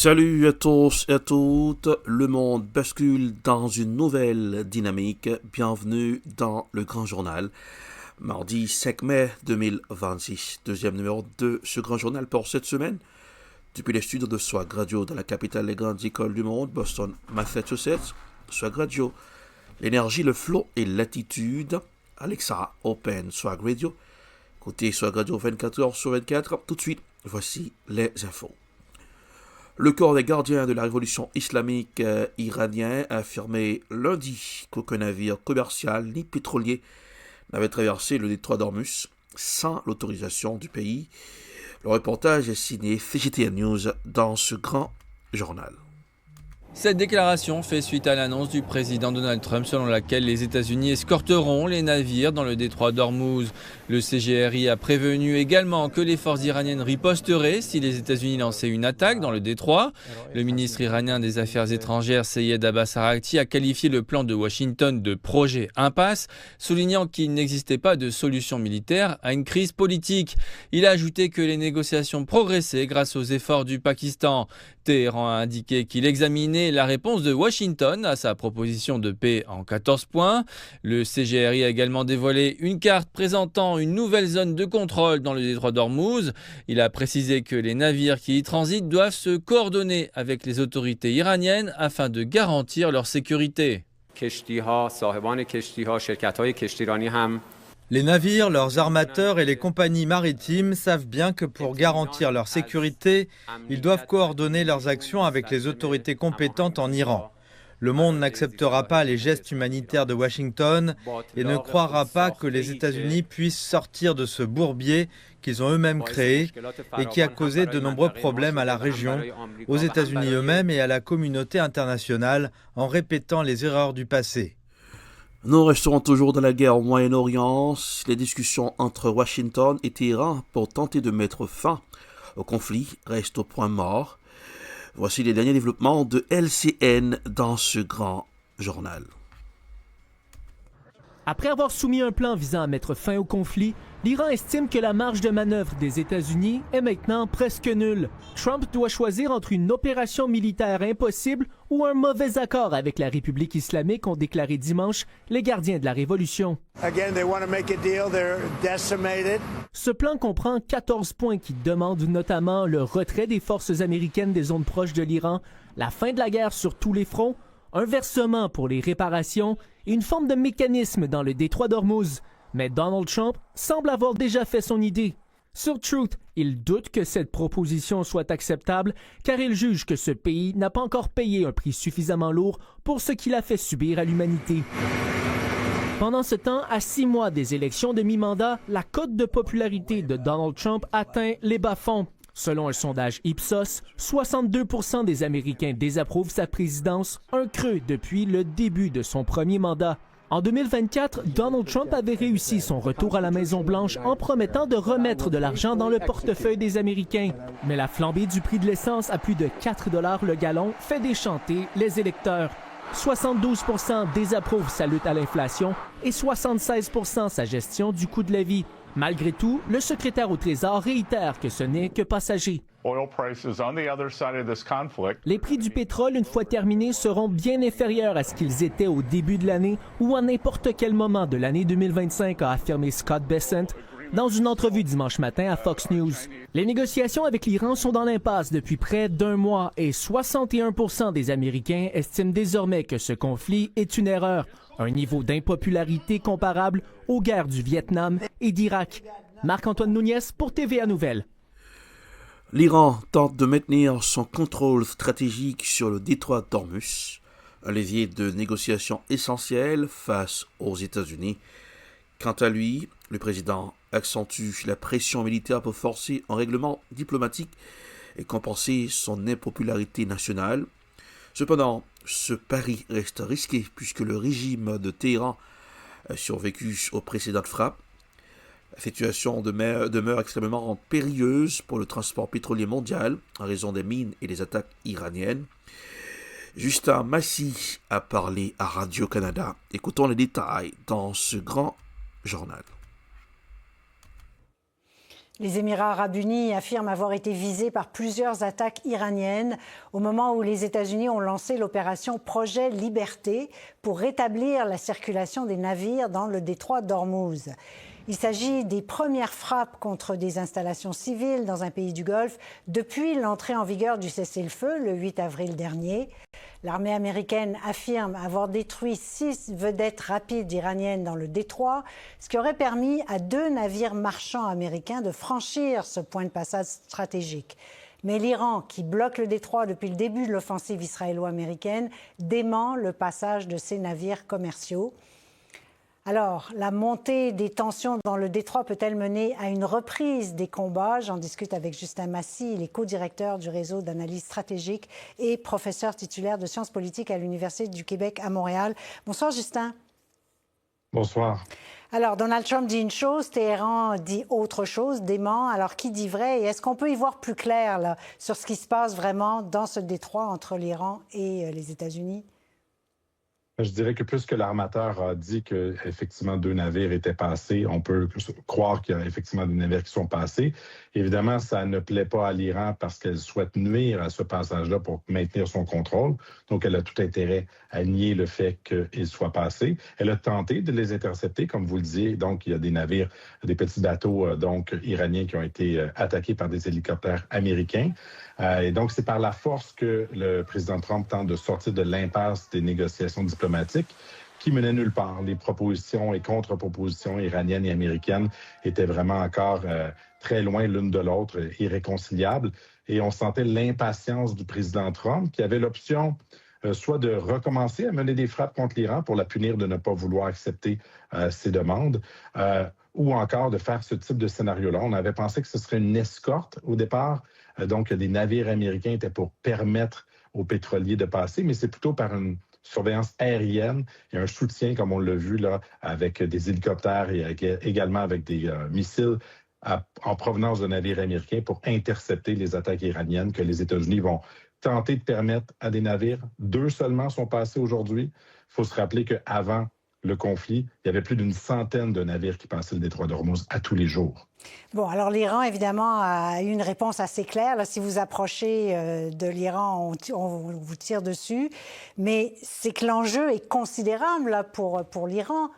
Salut à tous et à toutes, le monde bascule dans une nouvelle dynamique. Bienvenue dans le Grand Journal. Mardi 5 mai 2026, deuxième numéro de ce Grand Journal pour cette semaine. Depuis les studios de Swag Radio dans la capitale des grandes écoles du monde, Boston, Massachusetts, Swag Radio, l'énergie, le flow et l'attitude. Alexa, Open, Swag Radio. Côté Swag Radio 24 heures sur 24, tout de suite, voici les infos. Le corps des gardiens de la révolution islamique iranien a affirmé lundi qu'aucun navire commercial ni pétrolier n'avait traversé le détroit d'Ormuz sans l'autorisation du pays. Le reportage est signé CGTN News dans ce grand journal. Cette déclaration fait suite à l'annonce du président Donald Trump selon laquelle les États-Unis escorteront les navires dans le détroit d'Ormuz. Le CGRI a prévenu également que les forces iraniennes riposteraient si les États-Unis lançaient une attaque dans le détroit. Le ministre iranien des Affaires étrangères Seyed Abbas Araghchi a qualifié le plan de Washington de projet impasse, soulignant qu'il n'existait pas de solution militaire à une crise politique. Il a ajouté que les négociations progressaient grâce aux efforts du Pakistan. Téhéran a indiqué qu'il examinait la réponse de Washington à sa proposition de paix en 14 points. Le CGRI a également dévoilé une carte présentant une nouvelle zone de contrôle dans le détroit d'Ormuz. Il a précisé que les navires qui y transitent doivent se coordonner avec les autorités iraniennes afin de garantir leur sécurité. Les navires, leurs armateurs et les compagnies maritimes savent bien que pour garantir leur sécurité, ils doivent coordonner leurs actions avec les autorités compétentes en Iran. Le monde n'acceptera pas les gestes humanitaires de Washington et ne croira pas que les États-Unis puissent sortir de ce bourbier qu'ils ont eux-mêmes créé et qui a causé de nombreux problèmes à la région, aux États-Unis eux-mêmes et à la communauté internationale en répétant les erreurs du passé. Nous resterons toujours dans la guerre au Moyen-Orient. Les discussions entre Washington et Téhéran pour tenter de mettre fin au conflit restent au point mort. Voici les derniers développements de LCN dans ce grand journal. Après avoir soumis un plan visant à mettre fin au conflit, l'Iran estime que la marge de manœuvre des États-Unis est maintenant presque nulle. Trump doit choisir entre une opération militaire impossible ou un mauvais accord avec la République islamique, ont déclaré dimanche les gardiens de la révolution. Ce plan comprend 14 points qui demandent notamment le retrait des forces américaines des zones proches de l'Iran, la fin de la guerre sur tous les fronts, un versement pour les réparations et une forme de mécanisme dans le détroit d'Ormuz. Mais Donald Trump semble avoir déjà fait son idée. Sur Truth, il doute que cette proposition soit acceptable car il juge que ce pays n'a pas encore payé un prix suffisamment lourd pour ce qu'il a fait subir à l'humanité. Pendant ce temps, à 6 mois des élections de mi-mandat, la cote de popularité de Donald Trump atteint les bas-fonds. Selon un sondage Ipsos, 62% des Américains désapprouvent sa présidence, un creux depuis le début de son premier mandat. En 2024, Donald Trump avait réussi son retour à la Maison-Blanche en promettant de remettre de l'argent dans le portefeuille des Américains. Mais la flambée du prix de l'essence à plus de 4 $ le gallon fait déchanter les électeurs. 72% désapprouvent sa lutte à l'inflation et 76% sa gestion du coût de la vie. Malgré tout, le secrétaire au Trésor réitère que ce n'est que passager. Les prix du pétrole, une fois terminés, seront bien inférieurs à ce qu'ils étaient au début de l'année ou à n'importe quel moment de l'année 2025, a affirmé Scott Bessent dans une entrevue dimanche matin à Fox News. Les négociations avec l'Iran sont dans l'impasse depuis près d'un mois et 61% des Américains estiment désormais que ce conflit est une erreur, un niveau d'impopularité comparable aux guerres du Vietnam et d'Irak. Marc-Antoine Núñez pour TVA Nouvelles. L'Iran tente de maintenir son contrôle stratégique sur le détroit d'Ormuz, un levier de négociation essentiel face aux États-Unis. Quant à lui, le président accentue la pression militaire pour forcer un règlement diplomatique et compenser son impopularité nationale. Cependant, ce pari reste risqué puisque le régime de Téhéran a survécu aux précédentes frappes. La situation demeure extrêmement périlleuse pour le transport pétrolier mondial en raison des mines et des attaques iraniennes. Justin Massy a parlé à Radio-Canada. Écoutons les détails dans ce grand journal. Les Émirats arabes unis affirment avoir été visés par plusieurs attaques iraniennes au moment où les États-Unis ont lancé l'opération Projet Liberté pour rétablir la circulation des navires dans le détroit d'Ormuz. Il s'agit des premières frappes contre des installations civiles dans un pays du Golfe depuis l'entrée en vigueur du cessez-le-feu le 8 avril dernier. L'armée américaine affirme avoir détruit 6 vedettes rapides iraniennes dans le détroit, ce qui aurait permis à 2 navires marchands américains de franchir ce point de passage stratégique. Mais l'Iran, qui bloque le détroit depuis le début de l'offensive israélo-américaine, dément le passage de ces navires commerciaux. Alors, la montée des tensions dans le détroit peut-elle mener à une reprise des combats? J'en discute avec Justin Massy, il est co-directeur du réseau d'analyse stratégique et professeur titulaire de sciences politiques à l'Université du Québec à Montréal. Bonsoir, Justin. Bonsoir. Alors, Donald Trump dit une chose, Téhéran dit autre chose, dément. Alors, qui dit vrai? Et est-ce qu'on peut y voir plus clair là, sur ce qui se passe vraiment dans ce détroit entre l'Iran et les États-Unis? Je dirais que plus que l'armateur a dit qu'effectivement 2 navires étaient passés, on peut croire qu'il y a effectivement des navires qui sont passés. Évidemment, ça ne plaît pas à l'Iran parce qu'elle souhaite nuire à ce passage-là pour maintenir son contrôle. Donc, elle a tout intérêt à nier le fait qu'ils soient passés. Elle a tenté de les intercepter, comme vous le disiez. Donc, il y a des navires, des petits bateaux iraniens qui ont été attaqués par des hélicoptères américains. Et donc, c'est par la force que le président Trump tente de sortir de l'impasse des négociations diplomatiques qui menaient nulle part. Les propositions et contre-propositions iraniennes et américaines étaient vraiment encore très loin l'une de l'autre, irréconciliables. Et on sentait l'impatience du président Trump qui avait l'option soit de recommencer à mener des frappes contre l'Iran pour la punir de ne pas vouloir accepter ses demandes, ou encore de faire ce type de scénario-là. On avait pensé que ce serait une escorte au départ, donc des navires américains étaient pour permettre aux pétroliers de passer, mais c'est plutôt par une surveillance aérienne et un soutien, comme on l'a vu là, avec des hélicoptères et également avec des missiles en provenance de navires américains pour intercepter les attaques iraniennes que les États-Unis vont tenter de permettre à des navires. 2 seulement sont passés aujourd'hui. Il faut se rappeler qu'avant le conflit, il y avait plus d'une centaine de navires qui passaient le détroit d'Ormuz à tous les jours. Bon, alors l'Iran, évidemment, a eu une réponse assez claire. Là, si vous approchez de l'Iran, on vous tire dessus. Mais c'est que l'enjeu est considérable là, pour l'Iran.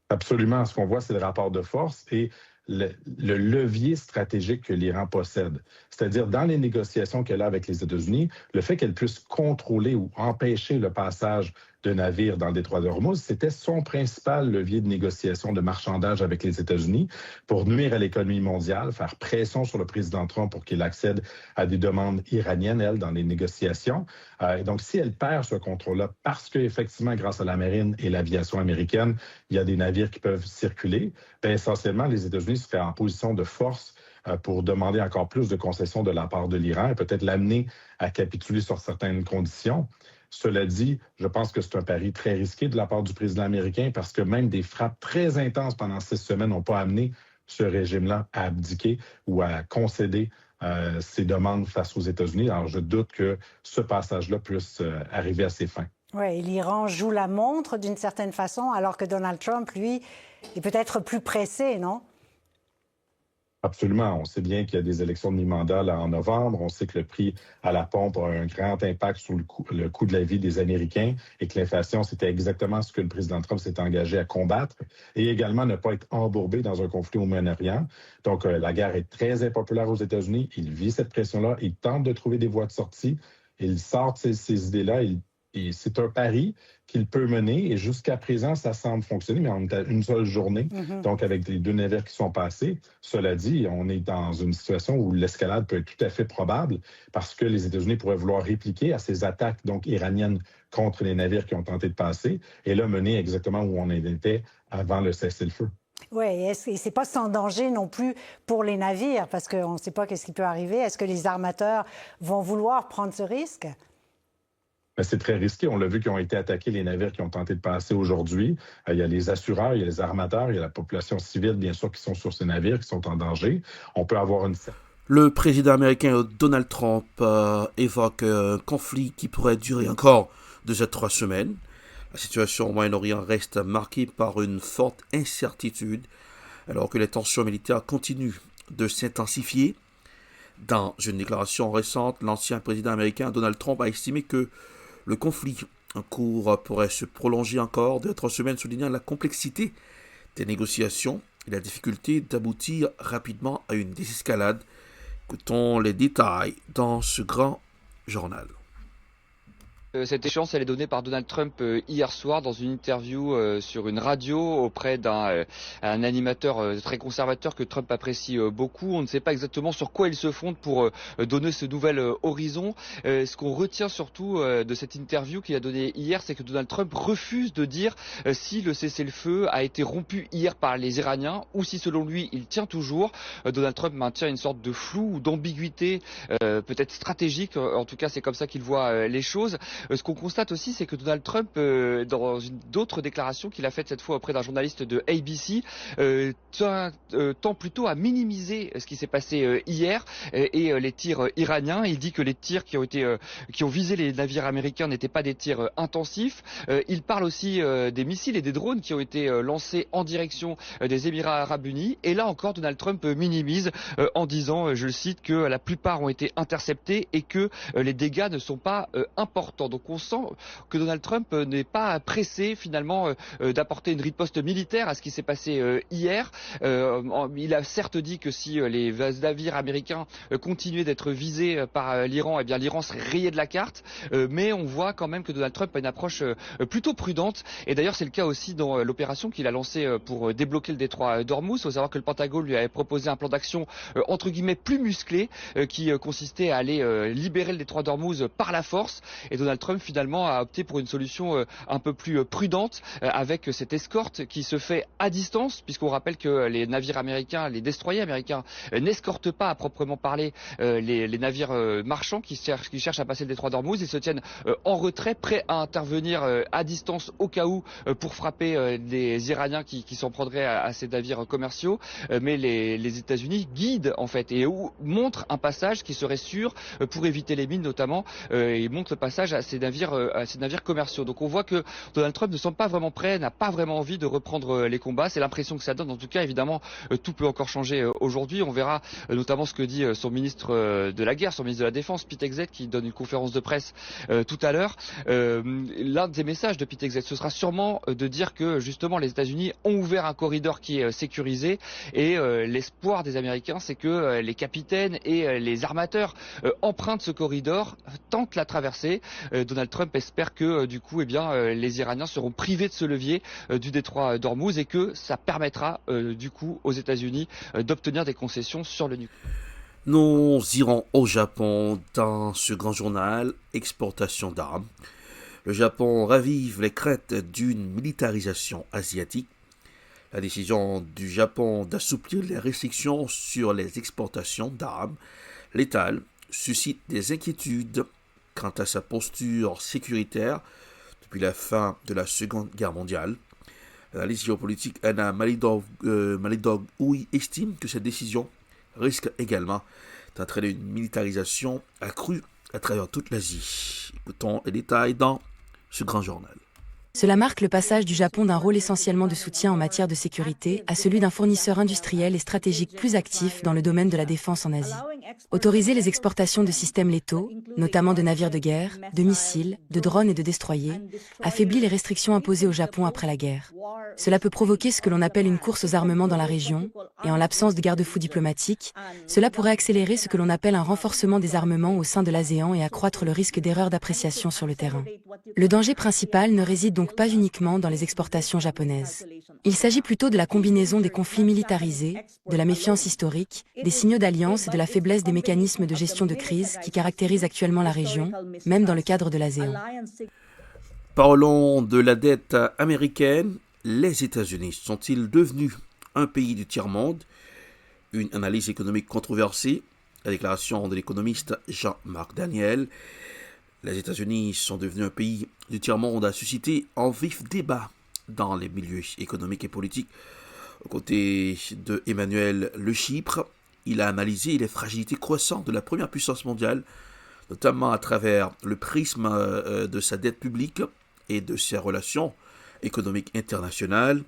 Absolument. Ce qu'on voit, c'est le rapport de force et le levier stratégique que l'Iran possède. C'est-à-dire, dans les négociations qu'elle a avec les États-Unis, le fait qu'elle puisse contrôler ou empêcher le passage de navires dans le détroit d'Ormuz, c'était son principal levier de négociation de marchandage avec les États-Unis pour nuire à l'économie mondiale, faire pression sur le président Trump pour qu'il accède à des demandes iraniennes, elle, dans les négociations. Et donc, si elle perd ce contrôle-là, parce qu'effectivement, grâce à la marine et l'aviation américaine, il y a des navires qui peuvent circuler, bien, essentiellement, les États-Unis seraient en position de force pour demander encore plus de concessions de la part de l'Iran et peut-être l'amener à capituler sur certaines conditions. Cela dit, je pense que c'est un pari très risqué de la part du président américain parce que même des frappes très intenses pendant 6 semaines n'ont pas amené ce régime-là à abdiquer ou à concéder ses demandes face aux États-Unis. Alors, je doute que ce passage-là puisse arriver à ses fins. Oui, l'Iran joue la montre d'une certaine façon, alors que Donald Trump, lui, est peut-être plus pressé, non? Absolument. On sait bien qu'il y a des élections de mi-mandat là, en novembre. On sait que le prix à la pompe a un grand impact sur le coût de la vie des Américains et que l'inflation, c'était exactement ce que le président Trump s'est engagé à combattre et également ne pas être embourbé dans un conflit au Moyen-Orient. Donc, la guerre est très impopulaire aux États-Unis. Il vit cette pression-là. Il tente de trouver des voies de sortie. Il sort de ces idées-là. Et c'est un pari qu'il peut mener. Et jusqu'à présent, ça semble fonctionner, mais on est à une seule journée. Donc, avec les 2 navires qui sont passés. Cela dit, on est dans une situation où l'escalade peut être tout à fait probable parce que les États-Unis pourraient vouloir répliquer à ces attaques donc iraniennes contre les navires qui ont tenté de passer et là, mener exactement où on était avant le cessez-le-feu. Oui, et c'est pas sans danger non plus pour les navires parce qu'on ne sait pas qu'est-ce qui peut arriver. Est-ce que les armateurs vont vouloir prendre ce risque? Mais c'est très risqué. On l'a vu qu'ils ont été attaqués, les navires qui ont tenté de passer aujourd'hui. Il y a les assureurs, il y a les armateurs, il y a la population civile, bien sûr, qui sont sur ces navires, qui sont en danger. On peut avoir une... Le président américain Donald Trump évoque un conflit qui pourrait durer encore 2 à 3 semaines. La situation au Moyen-Orient reste marquée par une forte incertitude. Alors que les tensions militaires continuent de s'intensifier, dans une déclaration récente, l'ancien président américain Donald Trump a estimé que le conflit en cours pourrait se prolonger encore de 3 semaines, soulignant la complexité des négociations et la difficulté d'aboutir rapidement à une désescalade. Écoutons les détails dans ce grand journal. Cette échéance, elle est donnée par Donald Trump hier soir dans une interview sur une radio auprès d'un animateur très conservateur que Trump apprécie beaucoup. On ne sait pas exactement sur quoi il se fonde pour donner ce nouvel horizon. Ce qu'on retient surtout de cette interview qu'il a donnée hier, c'est que Donald Trump refuse de dire si le cessez-le-feu a été rompu hier par les Iraniens ou si selon lui il tient toujours. Donald Trump maintient une sorte de flou ou d'ambiguïté peut-être stratégique. En tout cas, c'est comme ça qu'il voit les choses. Ce qu'on constate aussi, c'est que Donald Trump, dans d'autres déclarations qu'il a faites cette fois auprès d'un journaliste de ABC, tend plutôt à minimiser ce qui s'est passé hier et les tirs iraniens. Il dit que les tirs qui ont visé les navires américains n'étaient pas des tirs intensifs. Il parle aussi des missiles et des drones qui ont été lancés en direction des Émirats arabes unis. Et là encore, Donald Trump minimise en disant, je le cite, que la plupart ont été interceptés et que les dégâts ne sont pas importants. Donc on sent que Donald Trump n'est pas pressé finalement d'apporter une riposte militaire à ce qui s'est passé hier. Il a certes dit que si les navires américains continuaient d'être visés par l'Iran, eh bien l'Iran serait rayé de la carte. Mais on voit quand même que Donald Trump a une approche plutôt prudente. Et d'ailleurs c'est le cas aussi dans l'opération qu'il a lancée pour débloquer le détroit d'Ormuz. Il faut savoir que le Pentagone lui avait proposé un plan d'action entre guillemets plus musclé qui consistait à aller libérer le détroit d'Ormuz par la force. Et Donald Trump finalement a opté pour une solution un peu plus prudente avec cette escorte qui se fait à distance, puisqu'on rappelle que les navires américains, les destroyers américains n'escortent pas à proprement parler les navires marchands qui cherchent à passer le détroit d'Ormuz. Ils se tiennent en retrait, prêts à intervenir à distance au cas où pour frapper des Iraniens qui s'en prendraient à ces navires commerciaux. Mais les États-Unis guident en fait et montrent un passage qui serait sûr pour éviter les mines notamment, et montrent le passage à ces navires commerciaux. Donc on voit que Donald Trump ne semble pas vraiment prêt, n'a pas vraiment envie de reprendre les combats. C'est l'impression que ça donne. En tout cas, évidemment, tout peut encore changer aujourd'hui. On verra notamment ce que dit son ministre de la guerre, son ministre de la Défense, Pete Hegseth, qui donne une conférence de presse tout à l'heure. L'un des messages de Pete Hegseth, ce sera sûrement de dire que justement les États-Unis ont ouvert un corridor qui est sécurisé et l'espoir des Américains, c'est que les capitaines et les armateurs empruntent ce corridor, tentent la traversée. Donald Trump espère que du coup les Iraniens seront privés de ce levier du détroit d'Ormuz et que ça permettra du coup aux États-Unis d'obtenir des concessions sur le nucléaire. Nous irons au Japon dans ce grand journal Exportation d'armes. Le Japon ravive les crêtes d'une militarisation asiatique. La décision du Japon d'assouplir les restrictions sur les exportations d'armes létales suscite des inquiétudes quant à sa posture sécuritaire depuis la fin de la Seconde Guerre mondiale. L'analyste géopolitique Anna Malidog-Oui estime que cette décision risque également d'entraîner une militarisation accrue à travers toute l'Asie. Écoutons les détails dans ce grand journal. Cela marque le passage du Japon d'un rôle essentiellement de soutien en matière de sécurité à celui d'un fournisseur industriel et stratégique plus actif dans le domaine de la défense en Asie. Autoriser les exportations de systèmes létaux, notamment de navires de guerre, de missiles, de drones et de destroyers, affaiblit les restrictions imposées au Japon après la guerre. Cela peut provoquer ce que l'on appelle une course aux armements dans la région, et en l'absence de garde-fous diplomatiques, cela pourrait accélérer ce que l'on appelle un renforcement des armements au sein de l'ASEAN et accroître le risque d'erreurs d'appréciation sur le terrain. Le danger principal ne réside donc pas uniquement dans les exportations japonaises. Il s'agit plutôt de la combinaison des conflits militarisés, de la méfiance historique, des signaux d'alliance et de la faiblesse des mécanismes de gestion de crise qui caractérisent actuellement la région, même dans le cadre de l'ASEAN. Parlons de la dette américaine. Les États-Unis sont-ils devenus un pays du tiers-monde? Une analyse économique controversée. La déclaration de l'économiste Jean-Marc Daniel. Les États-Unis sont devenus un pays du tiers-monde a suscité un vif débat dans les milieux économiques et politiques. Aux côtés de Emmanuel Le Chypre, il a analysé les fragilités croissantes de la première puissance mondiale, notamment à travers le prisme de sa dette publique et de ses relations économiques internationales.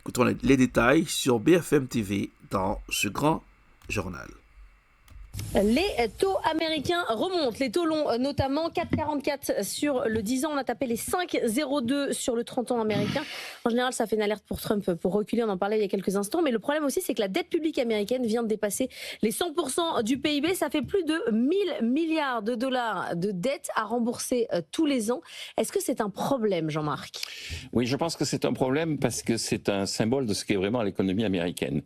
Écoutons les détails sur BFM TV dans ce grand journal. Les taux américains remontent, les taux longs notamment 4,44 sur le 10 ans, on a tapé les 5,02 sur le 30 ans américain. En général, ça fait une alerte pour Trump pour reculer, on en parlait il y a quelques instants, mais le problème aussi c'est que la dette publique américaine vient de dépasser les 100% du PIB, ça fait plus de 1000 milliards de dollars de dettes à rembourser tous les ans. Est-ce que c'est un problème, Jean-Marc ? Oui, je pense que c'est un problème parce que c'est un symbole de ce qu'est vraiment l'économie américaine.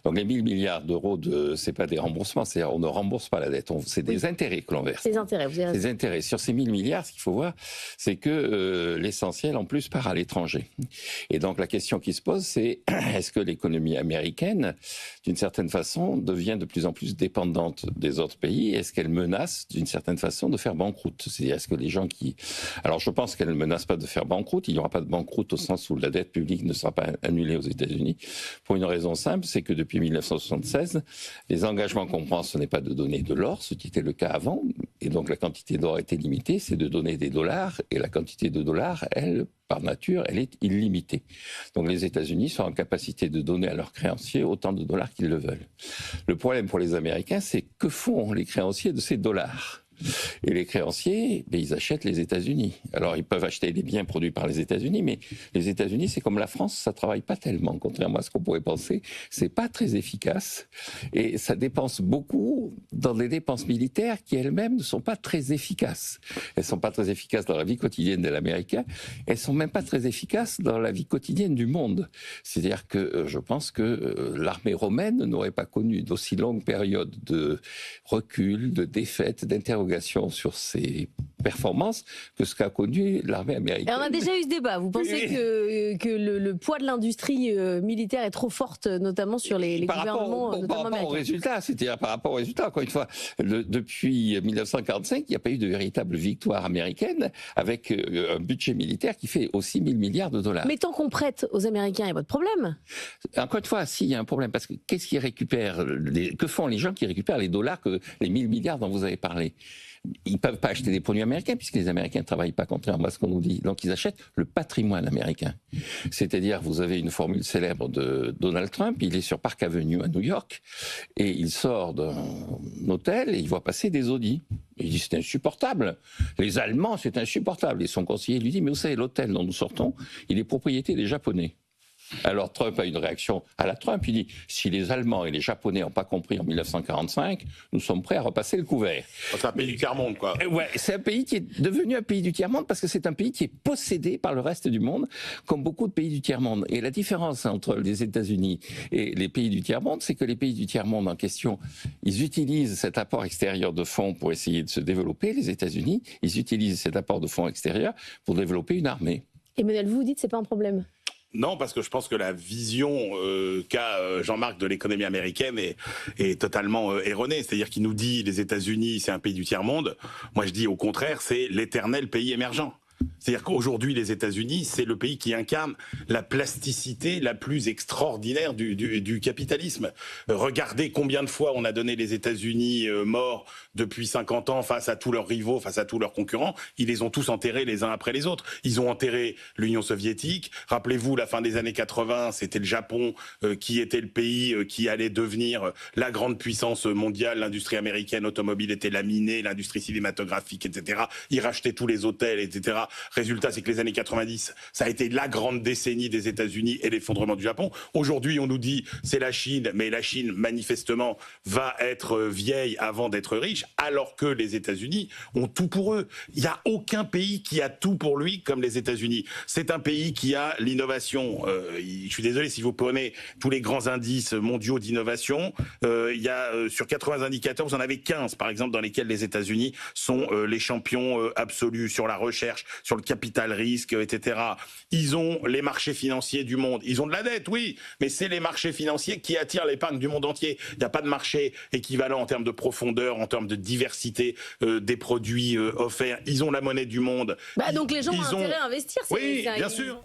Donc les 1000 milliards d'euros, c'est pas des remboursements, c'est-à-dire on ne rembourse pas la dette, c'est des intérêts que l'on verse. Des intérêts, vous avez raison. Des intérêts. Sur ces 1000 milliards, ce qu'il faut voir, c'est que l'essentiel en plus part à l'étranger. Et donc la question qui se pose, c'est est-ce que l'économie américaine, d'une certaine façon, devient de plus en plus dépendante des autres pays ? Est-ce qu'elle menace, d'une certaine façon, de faire banqueroute ? C'est-à-dire, est-ce que les gens qui... Alors je pense qu'elle ne menace pas de faire banqueroute, il n'y aura pas de banqueroute au sens où la dette publique ne sera pas annulée aux États-Unis, pour une raison simple, c'est que depuis 1976, les engagements qu'on prend, ce n'est pas de donner de l'or, ce qui était le cas avant, et donc la quantité d'or était limitée, c'est de donner des dollars, et la quantité de dollars, elle, par nature, elle est illimitée. Donc les États-Unis sont en capacité de donner à leurs créanciers autant de dollars qu'ils le veulent. Le problème pour les Américains, c'est que font les créanciers de ces dollars ? Et les créanciers, ils achètent les États-Unis. Alors, ils peuvent acheter des biens produits par les États-Unis, mais les États-Unis, c'est comme la France, ça travaille pas tellement. Contrairement à ce qu'on pourrait penser, c'est pas très efficace. Et ça dépense beaucoup dans des dépenses militaires qui elles-mêmes ne sont pas très efficaces. Elles sont pas très efficaces dans la vie quotidienne de l'Américain. Elles sont même pas très efficaces dans la vie quotidienne du monde. C'est-à-dire que je pense que l'armée romaine n'aurait pas connu d'aussi longue période de recul, de défaite, d'interrogation sur ses performances que ce qu'a connu l'armée américaine. Et on a déjà eu ce débat. Vous pensez que le poids de l'industrie militaire est trop forte, notamment sur les gouvernements notamment par rapport aux résultats, c'est-à-dire par rapport aux résultats, encore une fois, depuis 1945, il n'y a pas eu de véritable victoire américaine avec un budget militaire qui fait aussi 1000 milliards de dollars. Mais tant qu'on prête aux Américains, il y a pas de problème. Encore une fois, si, il y a un problème, parce que qu'est-ce qu'ils récupèrent, que font les gens qui récupèrent les dollars, les 1000 milliards dont vous avez parlé ? Ils ne peuvent pas acheter des produits américains puisque les Américains ne travaillent pas, contrairement à ce qu'on nous dit. Donc ils achètent le patrimoine américain. C'est-à-dire, vous avez une formule célèbre de Donald Trump, il est sur Park Avenue à New York et il sort d'un hôtel et il voit passer des Audi. Il dit c'est insupportable. Les Allemands, c'est insupportable. Et son conseiller lui dit mais vous savez, l'hôtel dont nous sortons, il est propriété des Japonais. Alors Trump a une réaction à la Trump, il dit si les Allemands et les Japonais n'ont pas compris en 1945, nous sommes prêts à repasser le couvert. C'est un pays du tiers-monde, quoi. Ouais, c'est un pays qui est devenu un pays du tiers-monde parce que c'est un pays qui est possédé par le reste du monde, comme beaucoup de pays du tiers-monde. Et la différence entre les États-Unis et les pays du tiers-monde, c'est que les pays du tiers-monde en question, ils utilisent cet apport extérieur de fonds pour essayer de se développer. Les États-Unis, ils utilisent cet apport de fonds extérieur pour développer une armée. Emmanuel, vous dites que c'est pas un problème. Non, parce que je pense que la vision qu'a Jean-Marc de l'économie américaine est totalement erronée. C'est-à-dire qu'il nous dit les États-Unis, c'est un pays du tiers-monde. Moi, je dis au contraire, c'est l'éternel pays émergent. C'est-à-dire qu'aujourd'hui, les États-Unis, c'est le pays qui incarne la plasticité la plus extraordinaire du capitalisme. Regardez combien de fois on a donné les États-Unis morts depuis 50 ans face à tous leurs rivaux, face à tous leurs concurrents. Ils les ont tous enterrés les uns après les autres. Ils ont enterré l'Union soviétique. Rappelez-vous, la fin des années 80, c'était le Japon qui était le pays qui allait devenir la grande puissance mondiale. L'industrie américaine automobile était laminée, l'industrie cinématographique, etc. Ils rachetaient tous les hôtels, etc. Résultat, c'est que les années 90, ça a été la grande décennie des États-Unis et l'effondrement du Japon. Aujourd'hui, on nous dit c'est la Chine, mais la Chine, manifestement, va être vieille avant d'être riche, alors que les États-Unis ont tout pour eux. Il n'y a aucun pays qui a tout pour lui comme les États-Unis. C'est un pays qui a l'innovation. Je suis désolé, si vous prenez tous les grands indices mondiaux d'innovation, il y a sur 80 indicateurs, vous en avez 15, par exemple, dans lesquels les États-Unis sont les champions absolus sur la recherche, sur le capital risque, etc. Ils ont les marchés financiers du monde. Ils ont de la dette, oui, mais c'est les marchés financiers qui attirent l'épargne du monde entier. Il n'y a pas de marché équivalent en termes de profondeur, en termes de diversité des produits offerts. Ils ont la monnaie du monde. Donc les gens ont intérêt à investir. Oui, bien sûr.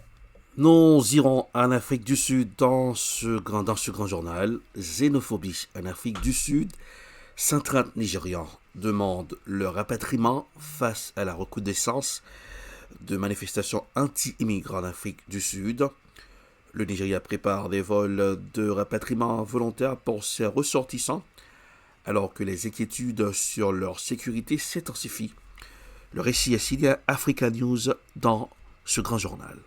Nous irons en Afrique du Sud dans ce grand journal. Xénophobie en Afrique du Sud. 130 Nigérians demandent leur rapatriement face à la recrudescence de manifestations anti-immigrants en Afrique du Sud. Le Nigeria prépare des vols de rapatriement volontaire pour ses ressortissants, alors que les inquiétudes sur leur sécurité s'intensifient. Le récit est signé à Africa News dans ce grand journal.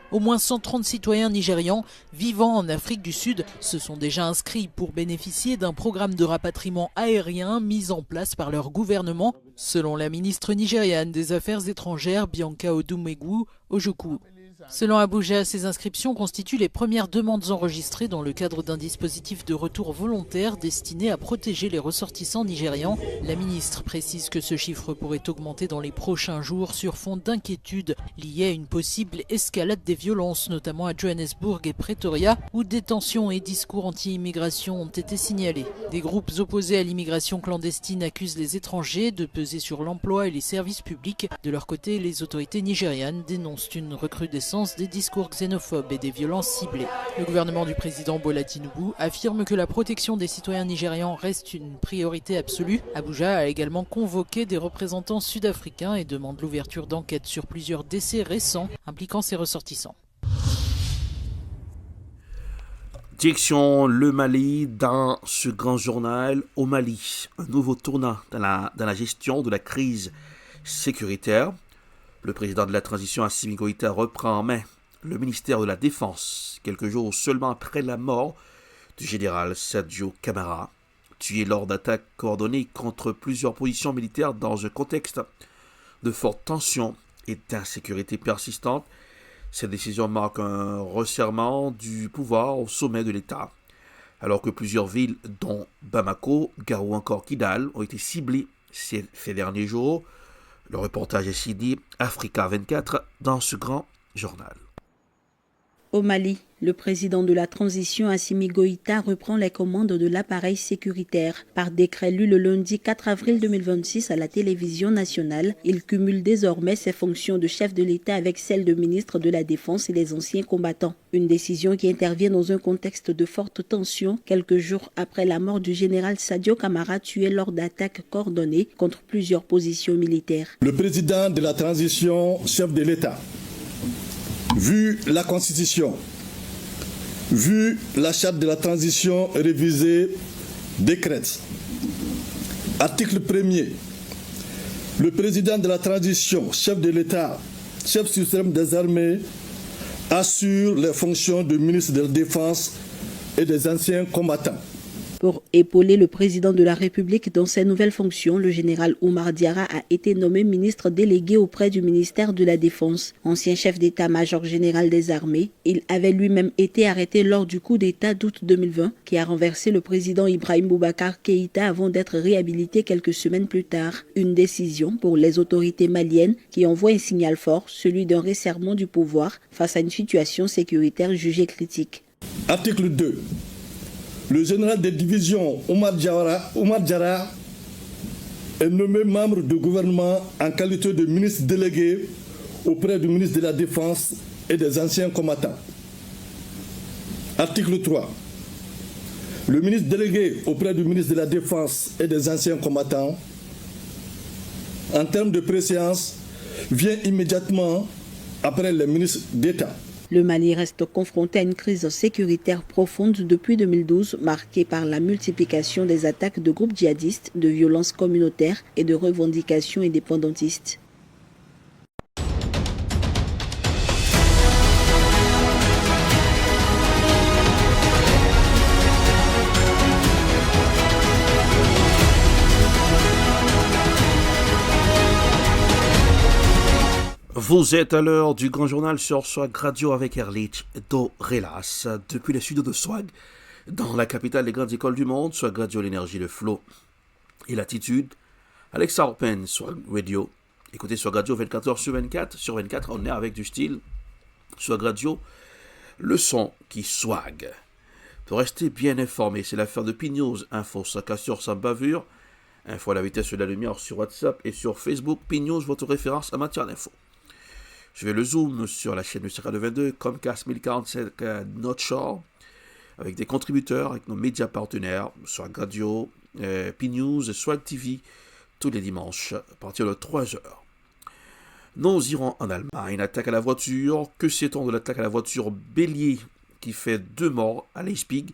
Au moins 130 citoyens nigérians vivant en Afrique du Sud se sont déjà inscrits pour bénéficier d'un programme de rapatriement aérien mis en place par leur gouvernement, selon la ministre nigériane des Affaires étrangères Bianca Odumegwu Ojukwu. Selon Abuja, ces inscriptions constituent les premières demandes enregistrées dans le cadre d'un dispositif de retour volontaire destiné à protéger les ressortissants nigérians. La ministre précise que ce chiffre pourrait augmenter dans les prochains jours sur fond d'inquiétude liée à une possible escalade des violences, notamment à Johannesburg et Pretoria, où des tensions et discours anti-immigration ont été signalés. Des groupes opposés à l'immigration clandestine accusent les étrangers de peser sur l'emploi et les services publics. De leur côté, les autorités nigérianes dénoncent une recrudescence des discours xénophobes et des violences ciblées. Le gouvernement du président Bola Tinubu affirme que la protection des citoyens nigérians reste une priorité absolue. Abuja a également convoqué des représentants sud-africains et demande l'ouverture d'enquêtes sur plusieurs décès récents impliquant ces ressortissants. Direction le Mali dans ce grand journal. Au Mali, un nouveau tournant dans la gestion de la crise sécuritaire. Le président de la transition, Assimi Goïta, reprend en main le ministère de la Défense, quelques jours seulement après la mort du général Sadio Camara, tué lors d'attaques coordonnées contre plusieurs positions militaires dans un contexte de forte tension et d'insécurité persistante. Cette décision marque un resserrement du pouvoir au sommet de l'État, alors que plusieurs villes, dont Bamako, Gao ou encore Kidal, ont été ciblées ces derniers jours. Le reportage est signé Africa 24 dans ce grand journal. Au Mali, le président de la transition Assimi Goïta reprend les commandes de l'appareil sécuritaire. Par décret lu le lundi 4 avril 2026 à la télévision nationale, il cumule désormais ses fonctions de chef de l'État avec celles de ministre de la Défense et des anciens combattants. Une décision qui intervient dans un contexte de forte tension, quelques jours après la mort du général Sadio Camara tué lors d'attaques coordonnées contre plusieurs positions militaires. Le président de la transition, chef de l'État, vu la Constitution, vu la charte de la transition révisée, décrète. Article 1er. Le président de la transition, chef de l'État, chef suprême des armées, assure les fonctions de ministre de la Défense et des anciens combattants. Pour épauler le président de la République dans ses nouvelles fonctions, le général Oumar Diarra a été nommé ministre délégué auprès du ministère de la Défense. Ancien chef d'état-major général des armées, il avait lui-même été arrêté lors du coup d'État d'août 2020 qui a renversé le président Ibrahim Boubacar Keïta avant d'être réhabilité quelques semaines plus tard. Une décision pour les autorités maliennes qui envoie un signal fort, celui d'un resserrement du pouvoir face à une situation sécuritaire jugée critique. Article 2. Le général de division Oumar Diarra est nommé membre du gouvernement en qualité de ministre délégué auprès du ministre de la Défense et des anciens combattants. Article 3. Le ministre délégué auprès du ministre de la Défense et des anciens combattants, en termes de préséance, vient immédiatement après les ministres d'État. Le Mali reste confronté à une crise sécuritaire profonde depuis 2012, marquée par la multiplication des attaques de groupes djihadistes, de violences communautaires et de revendications indépendantistes. Vous êtes à l'heure du grand journal sur Swag Radio avec Erlich Dorelas. Depuis les studios de Swag, dans la capitale des grandes écoles du monde, Swag Radio, l'énergie, le flow et l'attitude. Alexa Orpen, Swag Radio. Écoutez Swag Radio 24h sur 24. Sur 24, on est avec du style. Swag Radio, le son qui swag. Pour rester bien informé, c'est l'affaire de P-News, info sans cassure, sans bavure. Info à la vitesse de la lumière sur WhatsApp et sur Facebook. P-News, votre référence en matière d'info. Je vais le zoom sur la chaîne Musica de 22, Comcast 1045 North Shore, avec des contributeurs, avec nos médias partenaires, Swag Radio, P-News, Swag TV, tous les dimanches, à partir de 3h. Nous irons en Allemagne. Attaque à la voiture. Que sait-on de l'attaque à la voiture bélier qui fait 2 morts à Leipzig?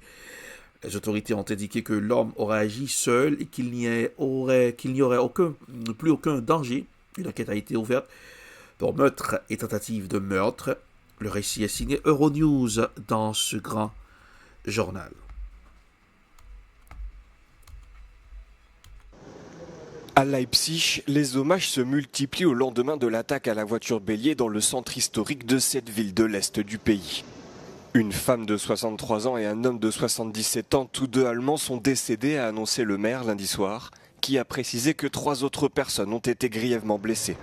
Les autorités ont indiqué que l'homme aurait agi seul et qu'il n'y aurait plus aucun danger. Une enquête a été ouverte pour meurtre et tentative de meurtre. Le récit est signé Euronews dans ce grand journal. À Leipzig, les hommages se multiplient au lendemain de l'attaque à la voiture bélier dans le centre historique de cette ville de l'Est du pays. Une femme de 63 ans et un homme de 77 ans, tous deux allemands, sont décédés, a annoncé le maire lundi soir, qui a précisé que 3 autres personnes ont été grièvement blessées.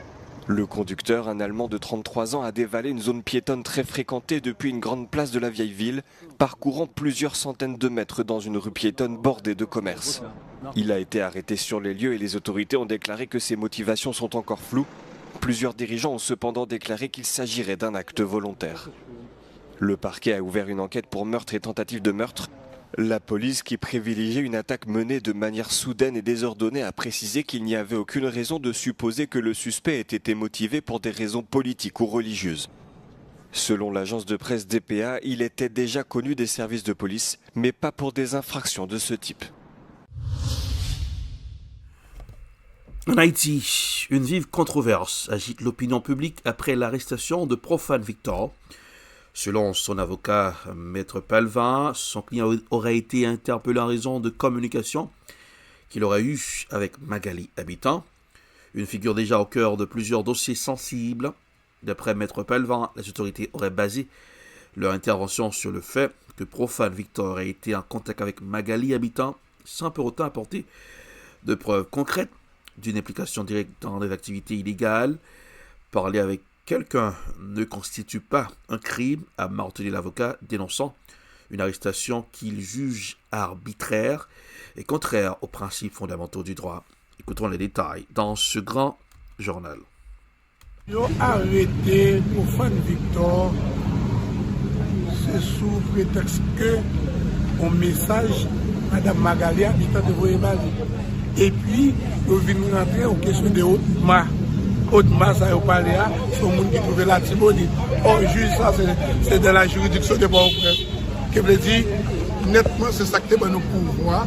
Le conducteur, un Allemand de 33 ans, a dévalé une zone piétonne très fréquentée depuis une grande place de la vieille ville, parcourant plusieurs centaines de mètres dans une rue piétonne bordée de commerces. Il a été arrêté sur les lieux et les autorités ont déclaré que ses motivations sont encore floues. Plusieurs dirigeants ont cependant déclaré qu'il s'agirait d'un acte volontaire. Le parquet a ouvert une enquête pour meurtre et tentative de meurtre. La police, qui privilégiait une attaque menée de manière soudaine et désordonnée, a précisé qu'il n'y avait aucune raison de supposer que le suspect ait été motivé pour des raisons politiques ou religieuses. Selon l'agence de presse DPA, il était déjà connu des services de police, mais pas pour des infractions de ce type. En Haïti, une vive controverse agite l'opinion publique après l'arrestation de Profane Victor. Selon son avocat, Maître Palvin, son client aurait été interpellé en raison de communication qu'il aurait eue avec Magali Habitant, une figure déjà au cœur de plusieurs dossiers sensibles. D'après Maître Palvin, les autorités auraient basé leur intervention sur le fait que Profane Victor aurait été en contact avec Magali Habitant sans pour autant apporter de preuves concrètes d'une implication directe dans des activités illégales. Parler avec quelqu'un ne constitue pas un crime, a martelé l'avocat, dénonçant une arrestation qu'il juge arbitraire et contraire aux principes fondamentaux du droit. Écoutons les détails dans ce grand journal. Ils ont arrêté Profane Victor, c'est sous prétexte que un message Madame Magali Habitant de Voyemali. Et puis, nous venons rentrer en question de Haute-Ma. Haute-Ma, ça y parlé là, c'est le monde qui trouve la Tibonite. Or, juge, ça, c'est de la juridiction de Port-au-Prince. Qui veut dire, nettement, c'est ça que nous pouvoir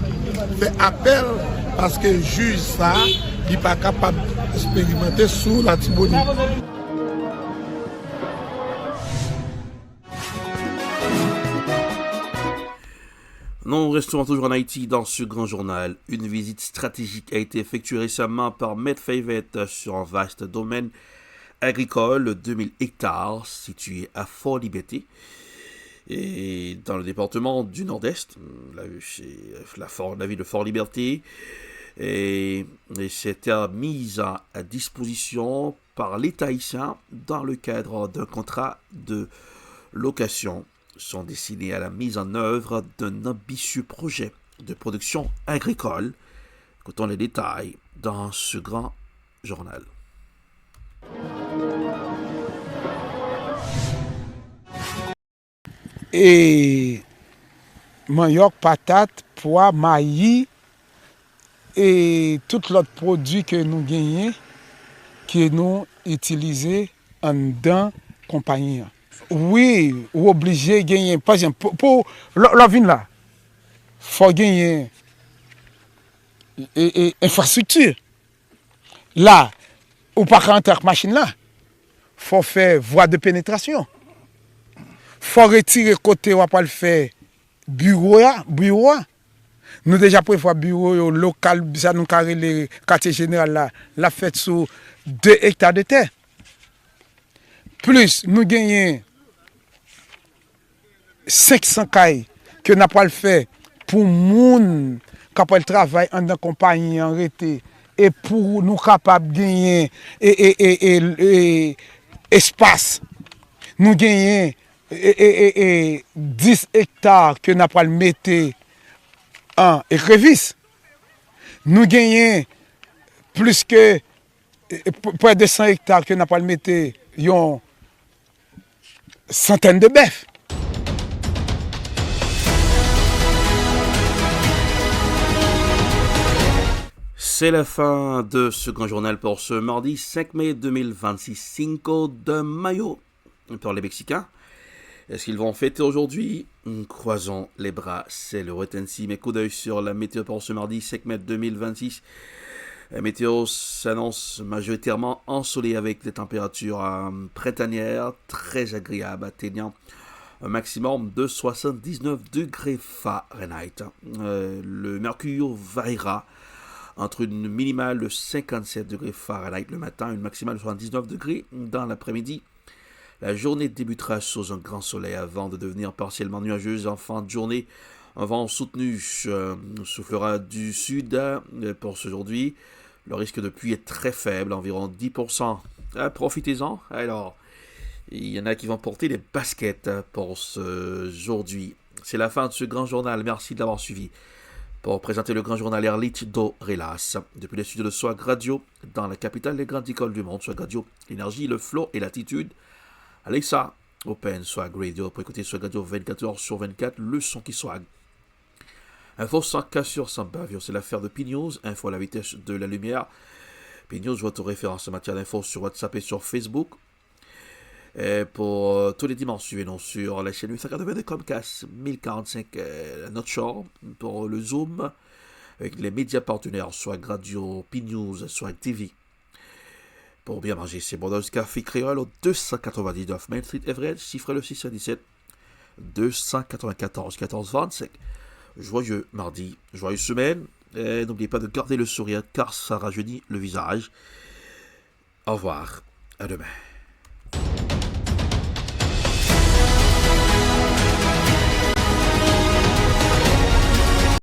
faire appel parce que juge ça, il n'est pas capable d'expérimenter sous la Tibonite. Nous restons toujours en Haïti dans ce grand journal. Une visite stratégique a été effectuée récemment par Maître Fayvette sur un vaste domaine agricole de 2000 hectares situé à Fort-Liberté et dans le département du Nord-Est, la ville de Fort-Liberté. Et c'était mise à disposition par l'État haïtien dans le cadre d'un contrat de location. Sont destinés à la mise en œuvre d'un ambitieux projet de production agricole. Écoutons les détails dans ce grand journal. Et manioc, patate, pois, maïs et tout l'autre produit que nous gagnons, que nous utilisons en dans compagnie. Oui, ou obligé de gagner. Par exemple, pour la ville là, il faut gagner infrastructure. Là, ou pas rentrer avec machine là, il faut faire voie de pénétration. Il faut retirer côté où on va faire bureau. Nous déjà prévoir bureau local, ça nous carré le quartier général là, la fête sur 2 hectares de terre. Plus nous gagnons 500 cailles que nous pas le fait pour moun qui le travail en compagnie en rété et pour nous capables de gagner espace. Nous gagnons 10 hectares que nous pas le mettre en écrevisse. Nous gagnons plus que près de 100 hectares que nous pas le mettre une centaine de bœufs. C'est la fin de ce grand journal pour ce mardi 5 mai 2026, Cinco de Mayo pour les Mexicains. Est-ce qu'ils vont fêter aujourd'hui? Croisons les bras, c'est le retensi. Mais coup d'œil sur la météo pour ce mardi 5 mai 2026. La météo s'annonce majoritairement ensoleillée avec des températures printanières très agréables, atteignant un maximum de 79 degrés Fahrenheit. Le mercure variera entre une minimale de 57 degrés Fahrenheit le matin et une maximale de 79 degrés dans l'après-midi. La journée débutera sous un grand soleil avant de devenir partiellement nuageuse en fin de journée. Un vent soutenu soufflera du sud pour ce aujourd'hui. Le risque de pluie est très faible, environ 10%. Profitez-en. Alors, il y en a qui vont porter des baskets pour ce aujourd'hui. C'est la fin de ce grand journal. Merci de l'avoir suivi. Pour présenter le grand journal Erlich Dorelas, depuis les studios de Swag Radio, dans la capitale des grandes écoles du monde, Swag Radio, l'énergie, le flow et l'attitude. Alexa, open Swag Radio pour écouter Swag Radio 24h/24, le son qui swag. Info sans cassure, sans bavure, c'est l'affaire de P-News, info à la vitesse de la lumière. P-News, votre référence en matière d'infos sur WhatsApp et sur Facebook. Et pour tous les dimanches, suivez-nous sur la chaîne 880 de Comcast 1045 North Shore pour le Zoom avec les médias partenaires, soit Radio, P-News, soit TV. Pour bien manger, c'est Bordeaux Café Créole au 299 Main Street Everett, chiffrez le 617 294 1425. Joyeux mardi, joyeuse semaine. Et n'oubliez pas de garder le sourire car ça rajeunit le visage. Au revoir, à demain.